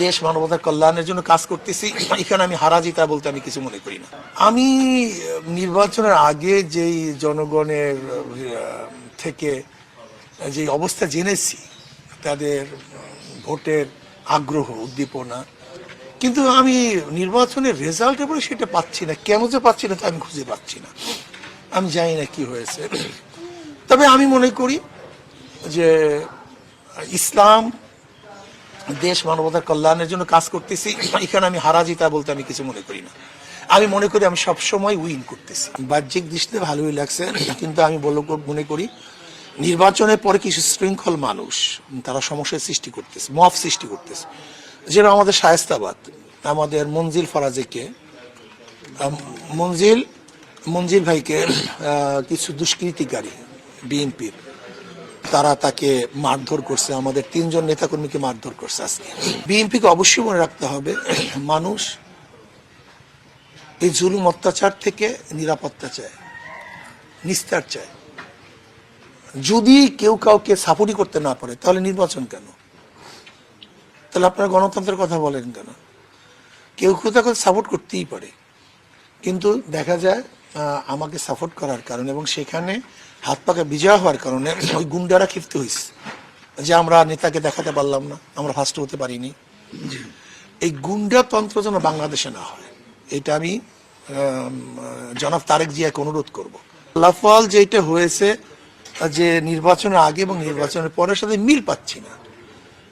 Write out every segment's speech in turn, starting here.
দেশ মানবতার কল্যাণের জন্য কাজ করতেছি, এখানে আমি হারা জিতা বলতে আমি কিছু মনে করি না। আমি নির্বাচনের আগে যেই জনগণের থেকে যে অবস্থা জেনেছি, তাদের ভোটের আগ্রহ উদ্দীপনা, কিন্তু আমি নির্বাচনের রেজাল্টের পরে সেটা পাচ্ছি না। কেন যে পাচ্ছি না তা আমি খুঁজে পাচ্ছি না। আমি জানি না কি হয়েছে। তবে আমি মনে করি যে ইসলাম দেশ মানবতার কল্যাণের জন্য কাজ করতেছি, এখানে আমি হারা জিতা বলতে আমি কিছু মনে করি না। আমি মনে করি আমি সবসময় উইন করতেছি। বাহ্যিক দৃষ্টিতে ভালোই লাগছে, কিন্তু আমি মনে করি নির্বাচনের পরে কিছু শৃঙ্খল মানুষ তারা সমস্যার সৃষ্টি করতেছে, মফ সৃষ্টি করতেছে। যেটা আমাদের শায়েস্তাবাদ, আমাদের মঞ্জিল ফরাজিকে, মঞ্জিল ভাইকে কিছু দুষ্কৃতিকারী বিএনপির তারা তাকে মারধর করছে, আমাদের 3 জন নেতাকর্মীকে মারধর করছে। আজকে বিএনপিকে অবশ্যই মনে রাখতে হবে, মানুষ এই জুলুম অত্যাচার থেকে নিরাপত্তা চায়, নিস্তার চায়। যদি কেউ কাউকে সাপোর্টই করতে না পারে তাহলে নির্বাচন কেন? তাহলে আপনারা গণতন্ত্রের কথা বলেন কেন? কেউ কেউ তাকে সাপোর্ট করতেই পারে, কিন্তু দেখা যায় আমাকে সাপোর্ট করার কারণে এবং সেখানে হাত পাকে বিজয় হওয়ার কারণে ওই গুন্ডারা ক্ষিপ্ত হয়েছে যে আমরা নেতাকে দেখাতে পারলাম না, আমরা ফার্স্ট হতে পারিনি। এই গুন্ডাতন্ত্র যেন বাংলাদেশে না হয়, এটা আমি জনাব তারেক জিয়াকে অনুরোধ করব। লাফাল যেটা হয়েছে যে নির্বাচনের আগে এবং নির্বাচনের পরের সাথে মিল পাচ্ছি না।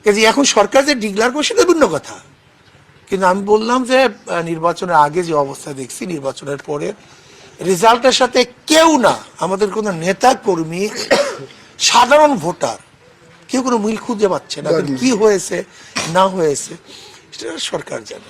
কাজে এখন সরকার যে ডিক্লার করছে সেটা ভিন্ন কথা, কিন্তু আমি বললাম যে নির্বাচনের আগে যে অবস্থা দেখছি, নির্বাচনের পরে রেজাল্টের সাথে কেউ না, আমাদের কোনো নেতা কর্মী, সাধারণ ভোটার কেউ কোনো মিল খুঁজে পাচ্ছে না। কি হয়েছে না হয়েছে সেটা সরকার জানে।